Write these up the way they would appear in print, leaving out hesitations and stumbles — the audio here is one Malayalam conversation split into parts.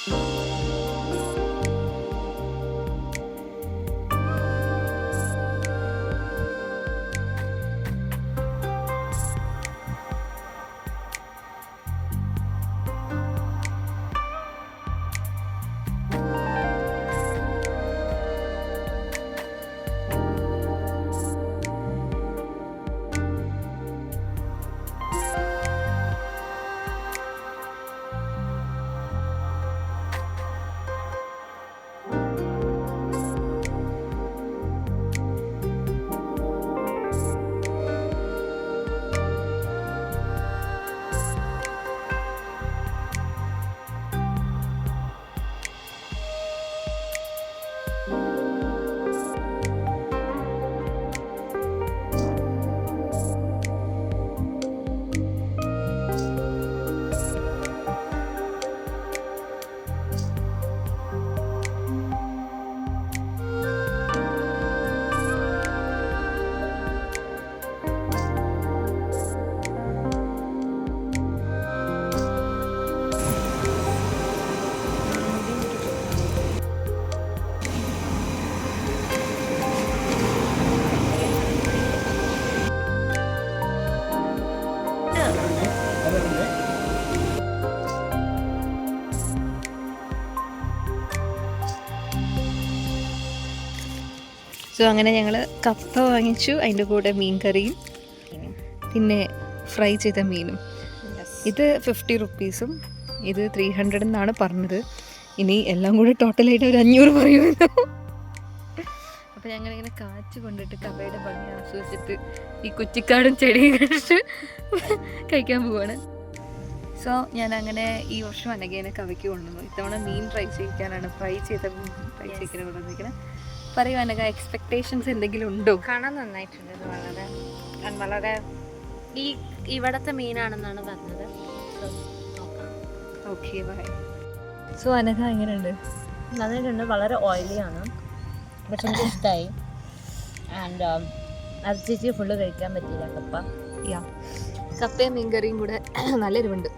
സോ അങ്ങനെ ഞങ്ങൾ കപ്പ വാങ്ങിച്ചു, അതിൻ്റെ കൂടെ മീൻ കറിയും പിന്നെ ഫ്രൈ ചെയ്ത മീനും. ഇത് 50 റുപ്പീസും ഇത് 300 എന്നാണ് പറഞ്ഞത്. ഇനി എല്ലാം കൂടെ ടോട്ടലായിട്ട് ഒരു 500 പറയുമല്ലോ. അപ്പോൾ ഞങ്ങളിങ്ങനെ കാറ്റ് കൊണ്ടിട്ട് കപ്പയുടെ ഭംഗി ആസ്വദിച്ചിട്ട് ഈ കുറ്റിക്കാടും ചെടിയും കണ്ടിട്ട് കഴിക്കാൻ പോവാണ്. സോ ഞാൻ അങ്ങനെ ഈ വർഷം അനഘേനെ കവയ്ക്ക് കൊണ്ടുവന്നു. ഇത്തവണ മീൻ ഫ്രൈ ചെയ്യിക്കാനാണ്, ഫ്രൈ ചെയ്ത ഫ്രൈ ചെയ്യിക്കാൻ കൊണ്ടുവന്നിരിക്കുന്നത്. പറയൂ അനഘ, എക്സ്പെക്ടേഷൻസ് എന്തെങ്കിലും ഉണ്ടോ? കാണാൻ നന്നായിട്ടുണ്ട്. ഇത് വളരെ ഈ ഇവിടത്തെ മീനാണെന്നാണ് പറഞ്ഞത്. Okay bye. സോ അനഘ എങ്ങനെയുണ്ട്? നന്നായിട്ടുണ്ട്. വളരെ ഓയിലിയാണ്, പക്ഷെ എനിക്ക് ഇഷ്ടമായി. ആൻഡ് അത് ചേച്ചി ഫുള്ള് കഴിക്കാൻ പറ്റിയില്ല കപ്പ. കപ്പയും മീൻ കറിയും കൂടെ നല്ല എരിവുണ്ട്.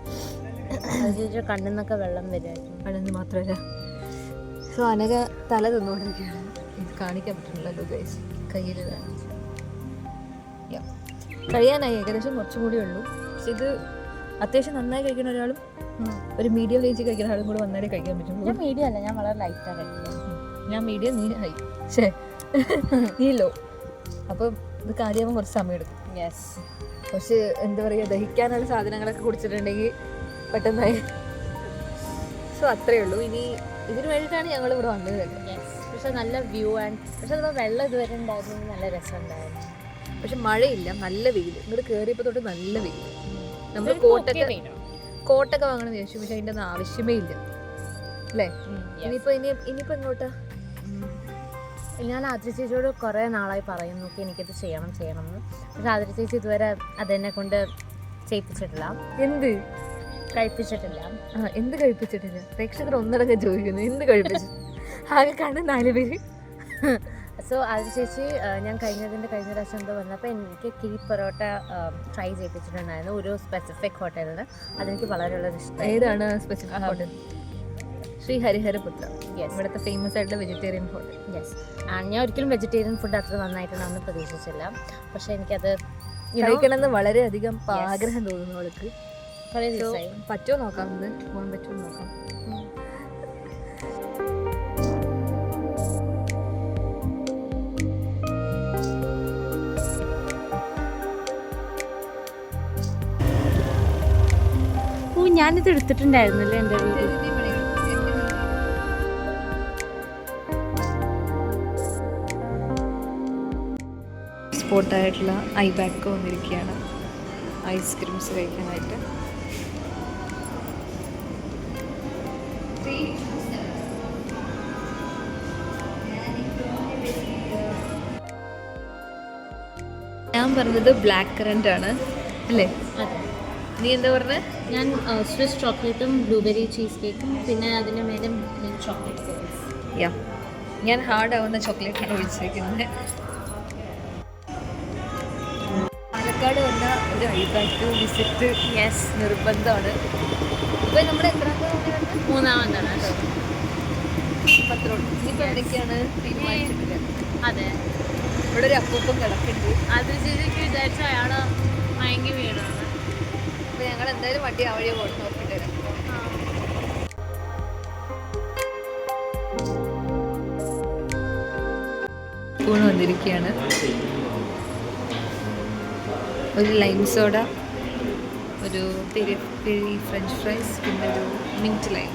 അത് ചേച്ചി കണ്ണിൽ നിന്നൊക്കെ വെള്ളം വരുമായിരുന്നു. അതെന്ന് മാത്രമല്ല. സോ അനഘ തല തിന്നുകൊണ്ടിരിക്കുകയാണ്. ഇത് കാണിക്കാൻ പറ്റുന്നില്ലല്ലോ ഗൈസ്, കയ്യിൽ കഴിയാനായി, ഏകദേശം കുറച്ചും കൂടി ഉള്ളൂ. പക്ഷെ ഇത് അത്യാവശ്യം നന്നായി കഴിക്കുന്ന ഒരാളും ഒരു മീഡിയം റേഞ്ച് കഴിക്കുന്ന ആളും കൂടെ വന്നാലേ കഴിക്കാൻ പറ്റും. ഞാൻ മീഡിയം അല്ല, ഞാൻ വളരെ ലൈറ്റാണ് കഴിക്കുന്നത്. ഞാൻ മീഡിയം, നീ ഹൈ, ശേ നീ ലോ. അപ്പം ഇത് കാര്യമാകുമ്പോൾ കുറച്ച് സമയം എടുക്കും. യെസ്. പക്ഷെ എന്താ പറയുക, ദഹിക്കാനുള്ള സാധനങ്ങളൊക്കെ കുടിച്ചിട്ടുണ്ടെങ്കിൽ പെട്ടെന്നായി. സോ അത്രയേ ഉള്ളൂ. ഇനി ഇതിന് വേണ്ടിയിട്ടാണ് ഞങ്ങൾ ഇവിടെ വന്നത്. യെസ്. പക്ഷെ നല്ല വ്യൂ ആൻഡ് പക്ഷെ അത് വെള്ളം ഇതുവരെ ഉണ്ടായിരുന്നു, നല്ല രസമുണ്ടായിരുന്നു. പക്ഷെ മഴയില്ല, നല്ല വെയിൽ. ഇങ്ങോട്ട് കയറിയപ്പോൾ തൊട്ട് നല്ല വെയിൽ. നമ്മൾ കോട്ടൊക്കെ വാങ്ങണമെന്ന് ചോദിച്ചു, പക്ഷെ അതിൻ്റെ ഒന്നും ആവശ്യമേ ഇല്ല അല്ലേ? ഇനിയിപ്പോൾ എങ്ങോട്ടാ? ഞാൻ ആതിര ചേച്ചിയോട് കുറേ നാളായി പറയുന്നു എനിക്കിത് ചെയ്യണം എന്ന്. പക്ഷെ ആതിര ചേച്ചി ഇതുവരെ അതെന്നെ കൊണ്ട് ചെയ്യിപ്പിച്ചിട്ടില്ല. എന്ത് കഴിപ്പിച്ചിട്ടില്ല? എന്ത് കഴിപ്പിച്ചിട്ടില്ല? പ്രേക്ഷകർ ഒന്നടങ്കം ചോദിക്കുന്നു, എന്ത് കഴിപ്പിച്ചു? ആകെ കാണുന്ന 4 പേര്. സോ ആതിര ചേച്ചി ഞാൻ കഴിഞ്ഞ പ്രാവശ്യം എന്തോ വന്നപ്പോൾ എനിക്ക് കിഴി പൊറോട്ട ട്രൈ ചെയ്യിപ്പിച്ചിട്ടുണ്ടായിരുന്നു ഒരു സ്പെസിഫിക് ഹോട്ടലിൽ. അതെനിക്ക് വളരെയുള്ളത് ഇഷ്ടം. ഏതാണ് സ്പെസിഫിക് ഹോട്ടൽ? ശ്രീ ഹരിഹരപുത്ര. ഇവിടുത്തെ ഫേമസ് ആയിട്ടുള്ള വെജിറ്റേറിയൻ ഹോട്ടൽ. യെസ്. ഞാൻ ഒരിക്കലും വെജിറ്റേറിയൻ ഫുഡ് അത്ര നന്നായിട്ടുണ്ടെന്ന് പ്രതീക്ഷിച്ചില്ല. പക്ഷെ എനിക്കത് കഴിക്കണമെന്ന് വളരെയധികം ആഗ്രഹം തോന്നുന്നു അവൾക്ക്. കുറേ ദിവസമായി. പറ്റുമോ നോക്കാം, ഇത് പോകാൻ പറ്റുമോ നോക്കാം. ഞാനിത് എടുത്തിട്ടുണ്ടായിരുന്നല്ലേ എൻ്റെ വീട്ടിൽ. സ്പോട്ടായിട്ടുള്ള ഐബാക്ക് വന്നിരിക്കുകയാണ് ഐസ്ക്രീംസ് കഴിക്കാനായിട്ട്. ഞാൻ പറഞ്ഞത് ബ്ലാക്ക് കറന്റ് ആണ് അല്ലേ? അതെ. നീ എന്താ പറഞ്ഞത്? ഞാൻ സ്വിസ് ചോക്ലേറ്റും ബ്ലൂബെറി ചീസ് കേക്കും പിന്നെ അതിൻ്റെ മേലെ ചോക്ലേറ്റ് സോസ്. ഞാൻ ഹാർഡ് ആവുന്ന ചോക്ലേറ്റാണ് ഒഴിച്ചിരിക്കുന്നത്. പാലക്കാട് വന്ന ഒരു ഐബാക്ക് വിസിറ്റ് നിർബന്ധമാണ്. ഇപ്പോൾ നമ്മൾ എത്ര മൂന്നാമതാണ് കേട്ടോ. ഇനിയിപ്പോൾ എന്തൊക്കെയാണ് തീരുമാനിച്ചിട്ടില്ല. അതെ, ഇവിടെ ഒരു അപ്പൂപ്പം കിടക്കുന്നുണ്ട്. അത് ശരിക്ക് വിചാരിച്ച അയാള് മയങ്ങി വീടാണ്. അപ്പോൾ ഞങ്ങൾ എന്തായാലും വണ്ടി ആ വഴിയെ പോയി നോക്കിയിട്ട് വരാം. സ്പൂൺ വന്നിരിക്കുകയാണ്. ഒരു ലൈം സോഡ, ഒരു പെരി പെരി ഫ്രഞ്ച് ഫ്രൈസ്, പിന്നെ ഒരു മിൻറ്റ് ലൈം.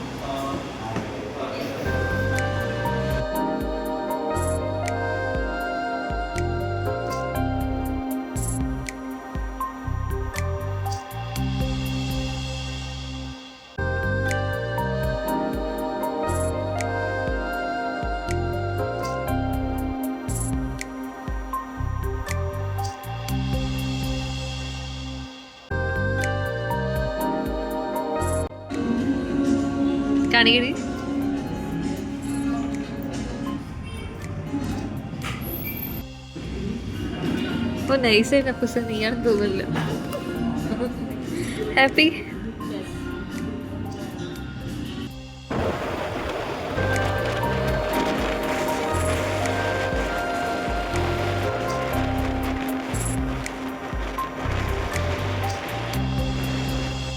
കാണിക്കടി. ഇപ്പോൾ നൈസായിട്ട് അപ്പൂസ നീയാണെന്ന് തോന്നില്ല. ഹാപ്പി?